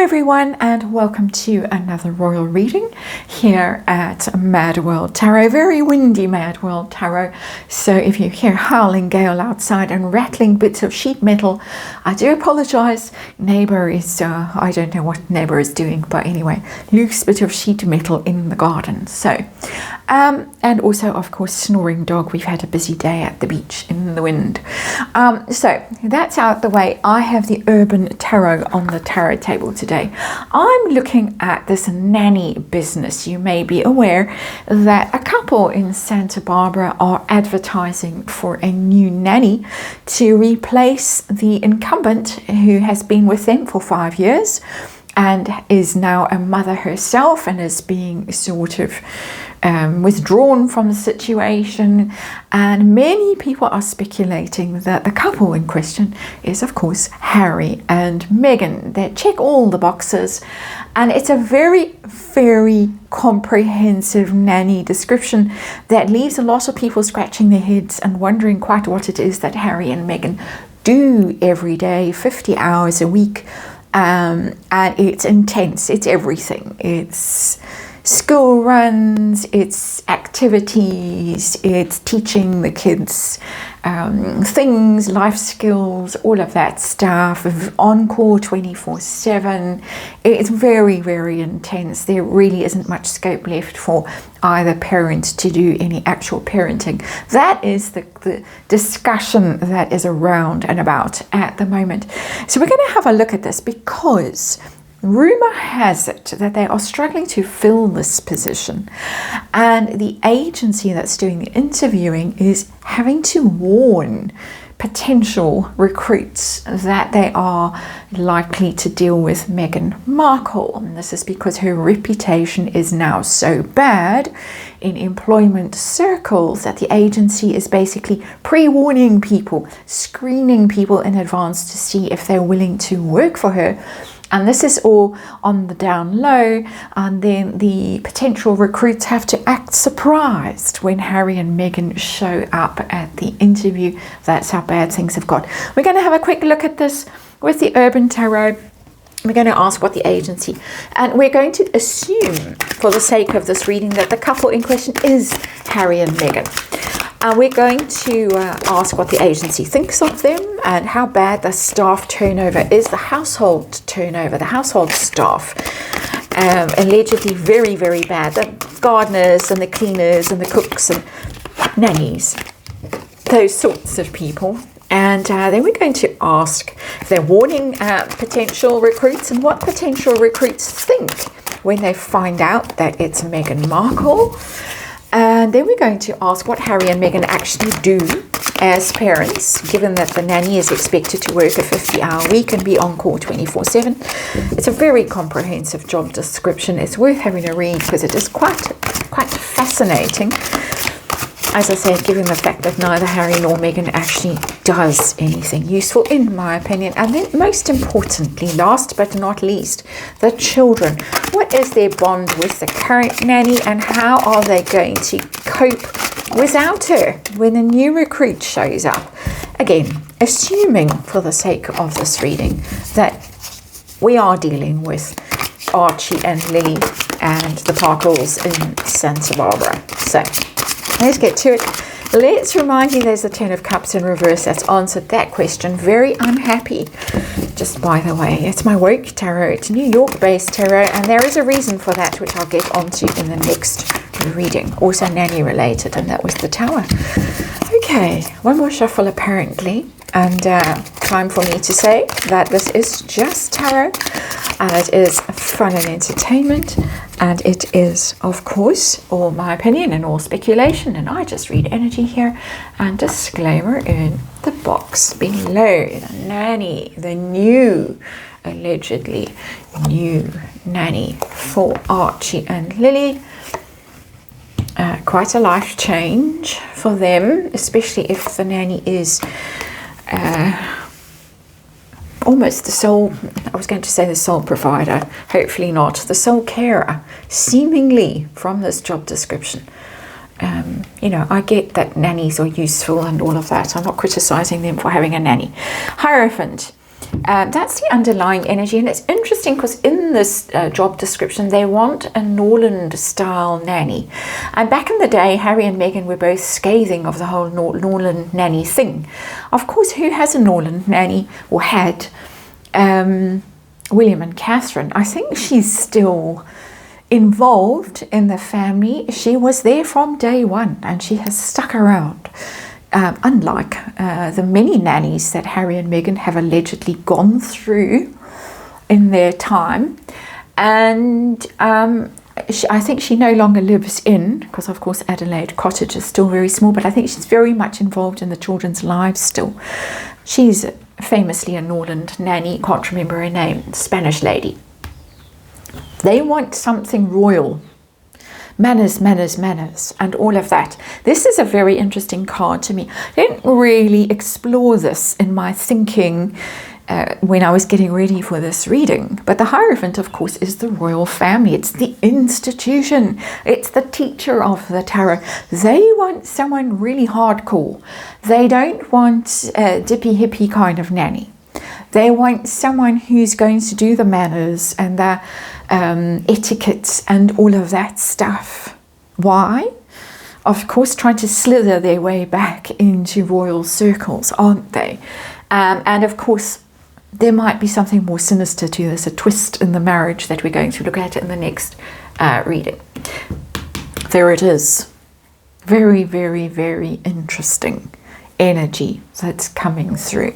everyone, and welcome to another royal reading here at MadWorldTarot. Very windy MadWorldTarot, so if you hear howling gale outside and rattling bits of sheet metal, I do apologize. Neighbor is, I don't know what neighbor is doing, but anyway, loose bit of sheet metal in the garden. So, and also, of course, snoring dog. We've had a busy day at the beach in the wind. So that's out the way. I have the Urban Tarot on the tarot table today. I'm looking at this nanny business. You may be aware that a couple in Santa Barbara are advertising for a new nanny to replace the incumbent who has been with them for 5 years and is now a mother herself and is being sort of withdrawn from the situation, and many people are speculating that the couple in question is, of course, Harry and Meghan. They check all the boxes, and it's a very, very comprehensive nanny description that leaves a lot of people scratching their heads and wondering quite what it is that Harry and Meghan do every day, 50 hours a week. And it's intense. It's everything. It's school runs, it's activities, it's teaching the kids things, life skills, all of that stuff, on call 24/7. It's very, very intense. There really isn't much scope left for either parent to do any actual parenting. That is the discussion that is around and about at the moment. So we're going to have a look at this because rumor has it that they are struggling to fill this position, and the agency that's doing the interviewing is having to warn potential recruits that they are likely to deal with Meghan Markle. And this is because her reputation is now so bad in employment circles that the agency is basically pre-warning people, screening people in advance to see if they're willing to work for her. And this is all on the down low, and then the potential recruits have to act surprised when Harry and Meghan show up at the interview. That's how bad things have got. We're going to have a quick look at this with the Urban Tarot. We're going to ask what the agency, and we're going to assume, for the sake of this reading, that the couple in question is Harry and Meghan. We're going to ask what the agency thinks of them and how bad the staff turnover is, the household turnover, the household staff. Allegedly very, very bad. The gardeners and the cleaners and the cooks and nannies, those sorts of people. And then we're going to ask if they're warning potential recruits and what potential recruits think when they find out that it's Meghan Markle. And then we're going to ask what Harry and Meghan actually do as parents, given that the nanny is expected to work a 50-hour week and be on call 24/7. It's a very comprehensive job description. It's worth having a read because it is quite fascinating. As I said, given the fact that neither Harry nor Meghan actually does anything useful, in my opinion. And then most importantly, last but not least, the children. What is their bond with the current nanny, and how are they going to cope without her when a new recruit shows up? Again, assuming for the sake of this reading that we are dealing with Archie and Lily and the Parkles in Santa Barbara. So let's get to it. Let's remind you there's the Ten of Cups in reverse. That's answered that question. Very unhappy. Just by the way, it's my work tarot. It's New York-based tarot, and there is a reason for that, which I'll get onto in the next reading. Also nanny related, and that was the Tower. Okay, one more shuffle apparently, and time for me to say that this is just tarot, and it is fun and entertainment, and it is, of course, all my opinion and all speculation, and I just read energy here. And disclaimer in the box below. The nanny, the new, allegedly new nanny for Archie and Lily. Quite a life change for them, especially if the nanny is almost the sole, I was going to say the sole provider, hopefully not, the sole carer, seemingly from this job description. You know, I get that nannies are useful and all of that. I'm not criticizing them for having a nanny. Hierophant. That's the underlying energy, and it's interesting because in this job description they want a Norland style nanny, and back in the day Harry and Meghan were both scathing of the whole Norland nanny thing. Of course, who has a Norland nanny, or had? William and Catherine. I think she's still involved in the family. She was there from day one and she has stuck around. Unlike the many nannies that Harry and Meghan have allegedly gone through in their time. And I think she no longer lives in, because of course Adelaide Cottage is still very small, but I think she's very much involved in the children's lives still. She's famously a Norland nanny, can't remember her name, Spanish lady. They want something royal. Manners, manners, manners, and all of that. This is a very interesting card to me. I didn't really explore this in my thinking when I was getting ready for this reading. But the Hierophant, of course, is the royal family. It's the institution. It's the teacher of the tarot. They want someone really hardcore. They don't want a dippy hippie kind of nanny. They want someone who's going to do the manners and the etiquettes and all of that stuff. Why? Of course, trying to slither their way back into royal circles, aren't they? And of course, there might be something more sinister to this, a twist in the marriage that we're going to look at in the next reading. There it is. Very, very, very interesting energy that's coming through.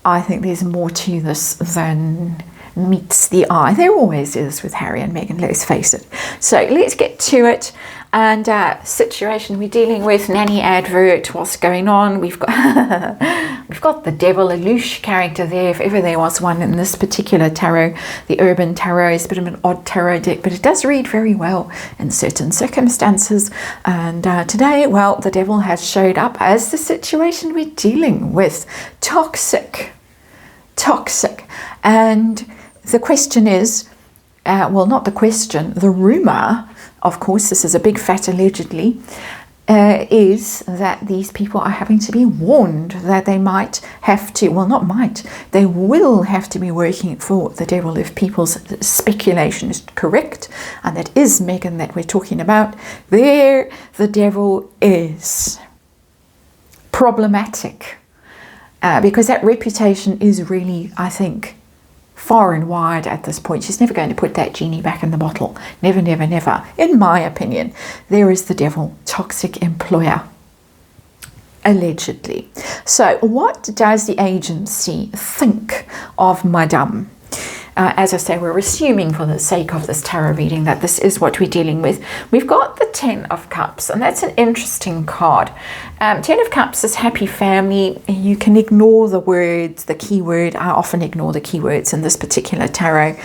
I think there's more to this than meets the eye. There always is with Harry and Meghan, let's face it. So let's get to it. And situation we're dealing with, nanny advert, what's going on? We've got the Devil, a Louche character there, if ever there was one in this particular tarot. The Urban Tarot is a bit of an odd tarot deck, but it does read very well in certain circumstances. And today, well, the Devil has showed up as the situation we're dealing with. Toxic. And the question is, well, not the question, the rumour, of course, this is a big fat allegedly, is that these people are having to be warned that they might have to, well, not might, they will have to be working for the Devil if people's speculation is correct, and that is Meghan that we're talking about. There, the Devil is problematic, because that reputation is really, I think, far and wide at this point. She's never going to put that genie back in the bottle. Never, never, never. In my opinion, there is the Devil, toxic employer, allegedly. So what does the agency think of Madame? As I say, we're assuming for the sake of this tarot reading that this is what we're dealing with. We've got the Ten of Cups, and that's an interesting card. Ten of Cups is happy family. You can ignore the words, the keyword. I often ignore the keywords in this particular tarot.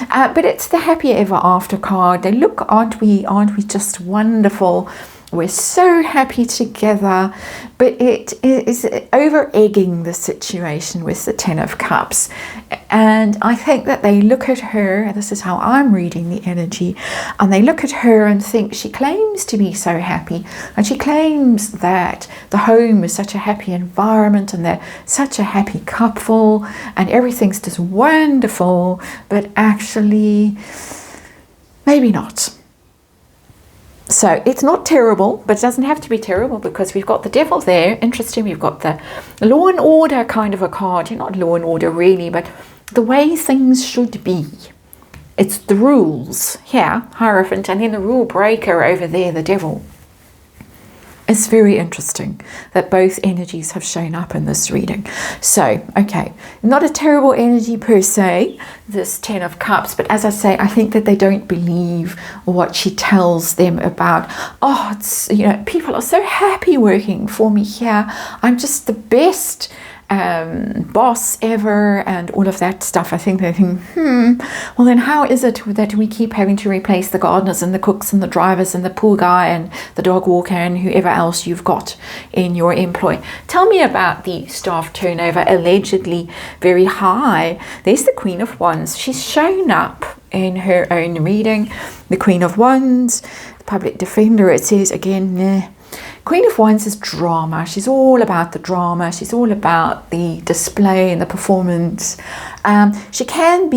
But it's the happy ever after card. They look, aren't we just wonderful? We're so happy together, but it is over-egging the situation with the Ten of Cups. And I think that they look at her, this is how I'm reading the energy, and they look at her and think she claims to be so happy, and she claims that the home is such a happy environment and they're such a happy couple and everything's just wonderful, but actually, maybe not. So it's not terrible, but it doesn't have to be terrible because we've got the Devil there. Interesting, we've got the law and order kind of a card. Not law and order really, but the way things should be. It's the rules here, Hierophant, and then the rule breaker over there, the Devil. It's very interesting that both energies have shown up in this reading. So, okay, not a terrible energy per se, this Ten of Cups, but as I say, I think that they don't believe what she tells them about, oh, it's, you know, people are so happy working for me here. I'm just the best boss ever and all of that stuff. I think they think, well then how is it that we keep having to replace the gardeners and the cooks and the drivers and the pool guy and the dog walker and whoever else you've got in your employ? Tell me about the staff turnover, allegedly very high. There's the Queen of Wands. She's shown up in her own reading. The Queen of Wands, the public defender, it says again, Queen of Wands is drama. She's all about the drama. She's all about the display and the performance. She can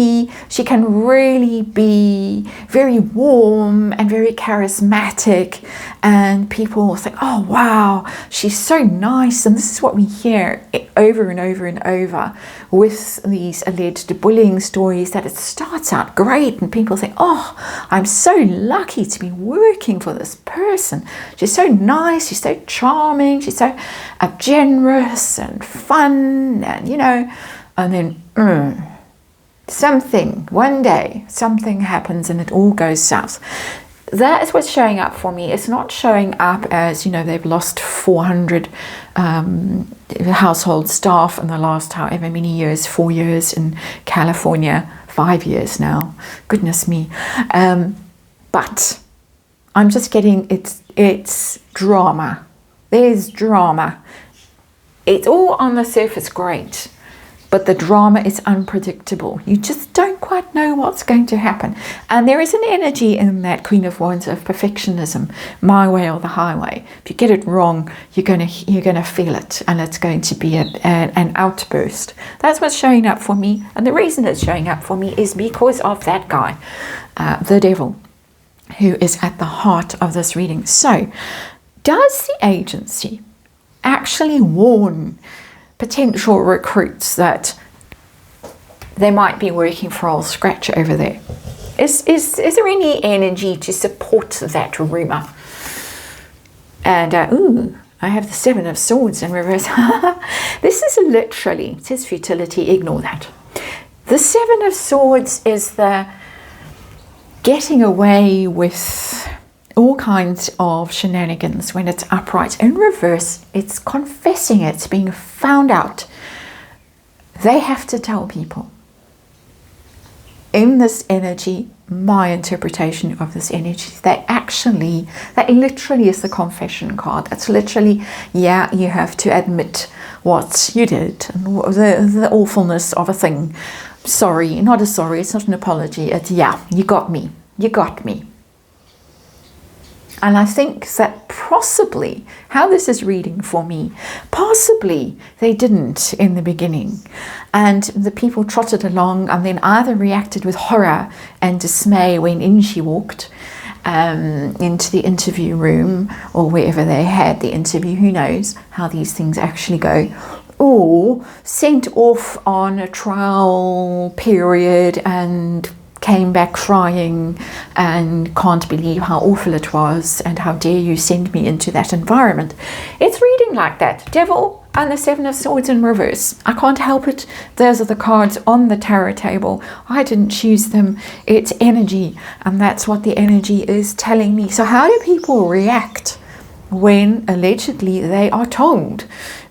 really be very warm and very charismatic, and people think, oh wow, she's so nice. And this is what we hear over and over and over with these alleged bullying stories, that it starts out great and people think, oh, I'm so lucky to be working for this person. She's so nice, she's so charming, she's so generous and fun, and and then one day something happens and it all goes south. That is what's showing up for me. It's not showing up as, they've lost 400 household staff in the last however many years, 4 years in California, 5 years now. Goodness me. But I'm just getting, it's drama. There's drama. It's all on the surface great, but the drama is unpredictable. You just don't quite know what's going to happen. And there is an energy in that Queen of Wands of perfectionism, my way or the highway. If you get it wrong, you're going to feel it, and it's going to be an outburst. That's what's showing up for me. And the reason it's showing up for me is because of that guy, the devil, who is at the heart of this reading. So, does the agency actually warn potential recruits that they might be working for old scratch over there? Is there any energy to support that rumor? And I have the Seven of Swords in reverse. This is literally, it says futility, ignore that. The Seven of Swords is the getting away with all kinds of shenanigans when it's upright. In reverse, it's confessing, it's being found out. They have to tell people. In this energy, my interpretation of this energy, that literally is the confession card. That's literally, yeah, you have to admit what you did and the awfulness of a thing. Sorry, not a sorry, it's not an apology. It's, yeah, you got me. And I think that possibly, how this is reading for me, possibly they didn't in the beginning. And the people trotted along and then either reacted with horror and dismay when in she walked into the interview room or wherever they had the interview. Who knows how these things actually go. Or sent off on a trial period and came back crying and can't believe how awful it was and how dare you send me into that environment. It's reading like that. Devil and the Seven of Swords in reverse. I can't help it. Those are the cards on the tarot table. I didn't choose them. It's energy, and that's what the energy is telling me. So how do people react when allegedly they are told,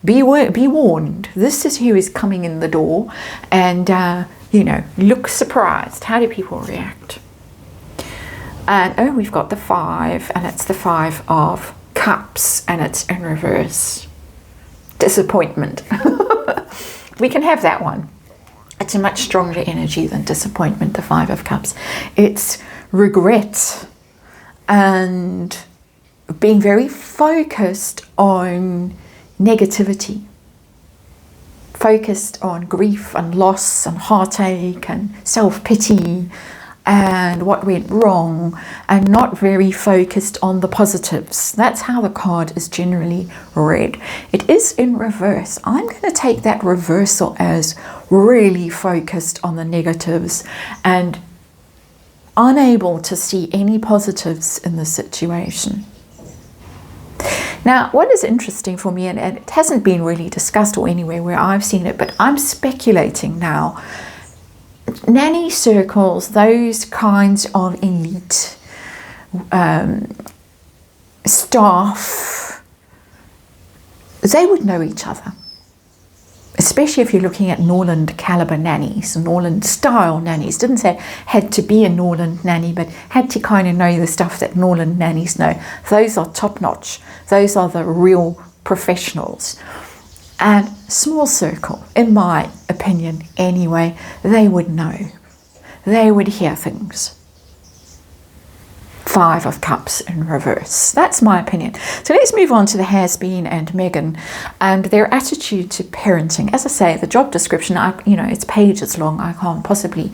be warned, this is who is coming in the door, and look surprised? How do people react? And we've got the 5, and it's the 5 of Cups, and it's in reverse. Disappointment. We can have that one. It's a much stronger energy than disappointment, the 5 of Cups. It's regret and being very focused on negativity. Focused on grief and loss and heartache and self-pity and what went wrong, and not very focused on the positives. That's how the card is generally read. It is in reverse. I'm going to take that reversal as really focused on the negatives and unable to see any positives in the situation. Now, what is interesting for me, and it hasn't been really discussed or anywhere where I've seen it, but I'm speculating now, nanny circles, those kinds of elite staff, they would know each other. Especially if you're looking at Norland caliber nannies, Norland style nannies. Didn't say had to be a Norland nanny, but had to kind of know the stuff that Norland nannies know. Those are top notch. Those are the real professionals. And small circle, in my opinion anyway, they would know. They would hear things. Five of Cups in reverse. That's my opinion. So let's move on to the has-been and Megan and their attitude to parenting. As I say, the job description, it's pages long. I can't possibly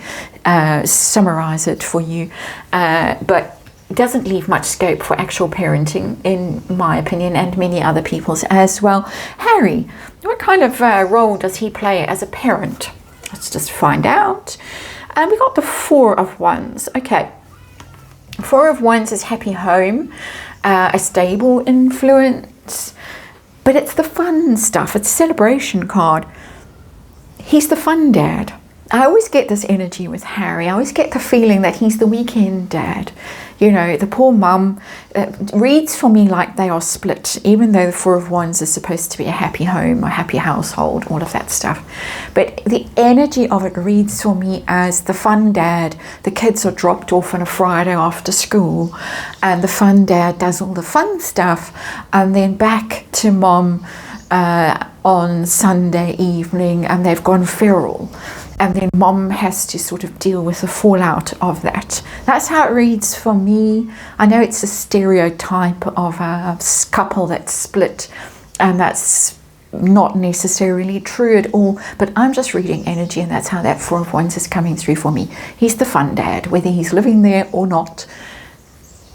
summarize it for you, but it doesn't leave much scope for actual parenting, in my opinion, and many other people's as well. Harry, what kind of role does he play as a parent? Let's just find out. And we got the Four of Wands. Okay. Four of Wands is happy home, a stable influence, but it's the fun stuff. It's a celebration card. He's the fun dad. I always get this energy with Harry. I always get the feeling that he's the weekend dad. You know, the poor mum reads for me like they are split, even though the Four of Wands is supposed to be a happy home, a happy household, all of that stuff. But the energy of it reads for me as the fun dad. The kids are dropped off on a Friday after school, and the fun dad does all the fun stuff, and then back to mom on Sunday evening, and they've gone feral. And then mom has to sort of deal with the fallout of that. That's how it reads for me. I know it's a stereotype of a couple that's split, and that's not necessarily true at all, but I'm just reading energy, and that's how that Four of Wands is coming through for me. He's the fun dad, whether he's living there or not.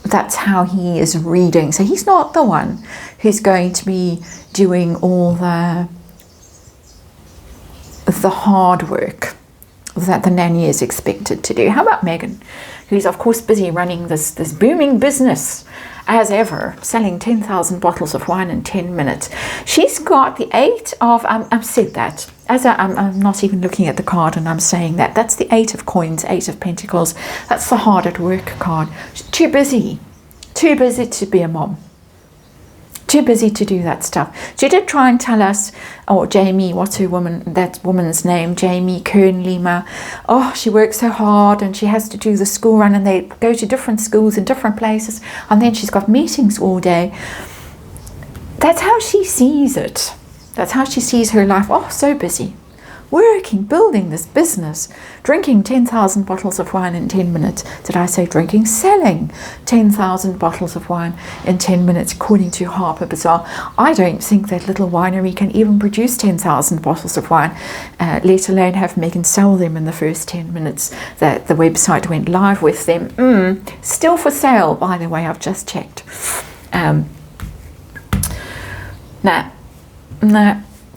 That's how he is reading. So he's not the one who's going to be doing all the hard work that the nanny is expected to do. How about Megan, who's of course busy running this booming business as ever, selling 10,000 bottles of wine in 10 minutes. She's got the Eight of, I've said that, as I'm not even looking at the card and I'm saying that. That's the Eight of Coins, Eight of Pentacles. That's the hard at work card. She's too busy to be a mom. Too busy to do that stuff. She did try and tell us, Jamie, what's that woman's name? Jamie Kern-Lima. Oh, she works so hard and she has to do the school run, and they go to different schools in different places, and then she's got meetings all day. That's how she sees it. That's how she sees her life. Oh, so busy. Working, building this business, drinking 10,000 bottles of wine in 10 minutes. Did I say drinking? Selling 10,000 bottles of wine in 10 minutes, according to Harper Bazaar. I don't think that little winery can even produce 10,000 bottles of wine, let alone have Megan sell them in the first 10 minutes that the website went live with them. Still for sale, by the way, I've just checked. Nah,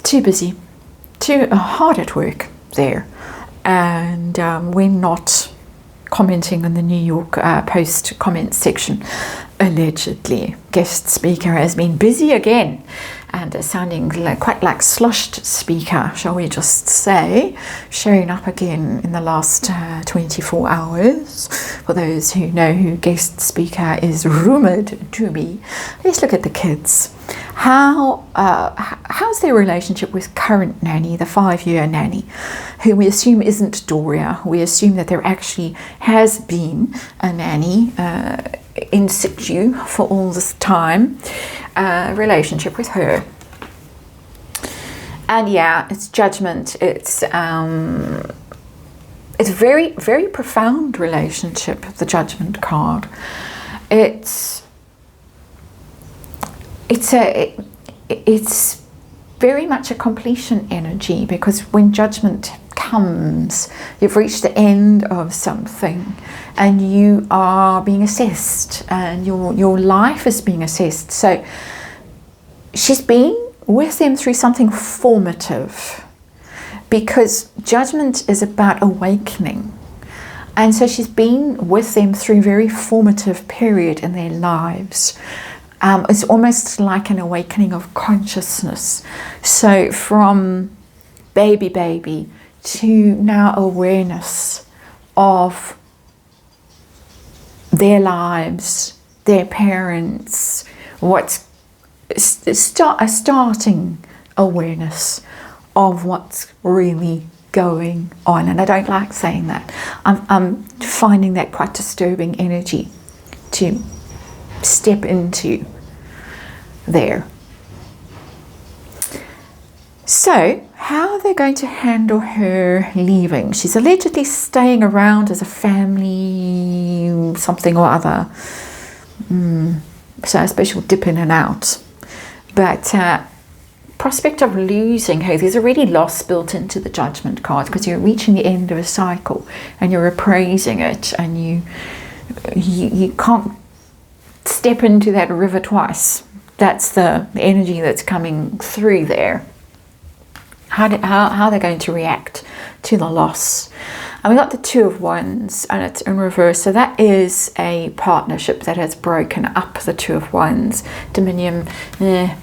too busy. Too hard at work there, and we're not commenting on the New York Post comment section. Allegedly, guest speaker has been busy again, and sounding quite like sloshed speaker, shall we just say, showing up again in the last 24 hours. For those who know who guest speaker is rumoured to be, let's look at the kids. How's their relationship with current nanny, the 5-year nanny, who we assume isn't Doria? We assume that there actually has been a nanny in situ for all this time. Relationship with her, and yeah, it's judgment. It's very, very profound relationship. The Judgment card. It's very much a completion energy, because when judgment comes, you've reached the end of something and you are being assessed, and your life is being assessed. So she's been with them through something formative, because judgment is about awakening. And so she's been with them through a very formative period in their lives. It's almost like an awakening of consciousness. So from baby to now awareness of their lives, their parents, what's a starting awareness of what's really going on. And I don't like saying that. I'm finding that quite disturbing energy to step into there. So how are they going to handle her leaving? She's allegedly staying around as a family something or other. So I suppose she'll dip in and out. But prospect of losing her, there's already loss built into the Judgment card, because you're reaching the end of a cycle and you're appraising it, and you can't step into that river twice. That's the energy that's coming through there. How they're going to react to the loss. And we got the Two of Wands, and it's in reverse. So that is a partnership that has broken up. The Two of Wands, Dominion. We're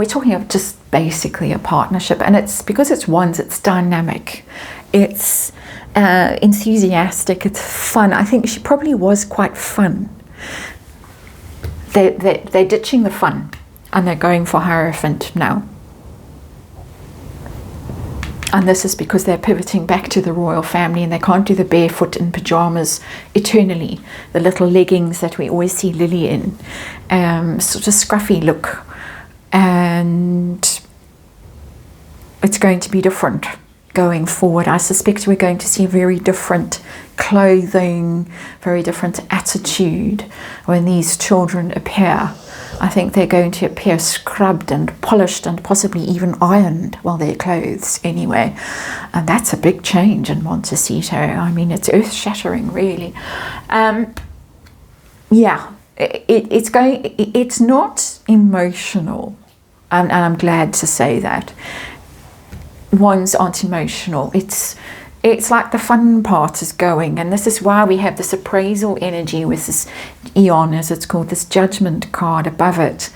talking of just basically a partnership, and it's because it's wands, it's dynamic, it's enthusiastic, it's fun. I think she probably was quite fun. They're ditching the fun and they're going for Hierophant now. And this is because they're pivoting back to the royal family, and they can't do the barefoot in pajamas eternally. The little leggings that we always see Lily in. Sort of scruffy look. And it's going to be different going forward. I suspect we're going to see very different clothing, very different attitude when these children appear. I think they're going to appear scrubbed and polished and possibly even ironed, well, their clothes anyway. And that's a big change in Montecito. I mean, it's earth-shattering, really. Yeah, it's not emotional, and I'm glad to say that. Wands aren't emotional. It's like the fun part is going, and this is why we have this appraisal energy with this Eon, as it's called, this Judgment card above it,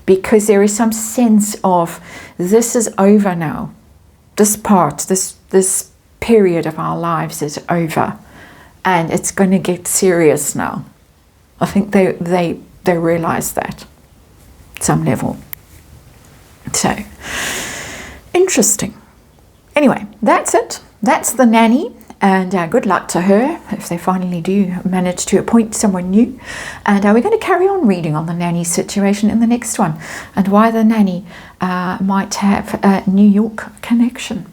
because there is some sense of this is over now. This part, this period of our lives is over, and it's going to get serious now. I think they realize that at some level. So interesting. Anyway, that's it. That's the nanny, and good luck to her if they finally do manage to appoint someone new. And we're going to carry on reading on the nanny situation in the next one, and why the nanny might have a New York connection.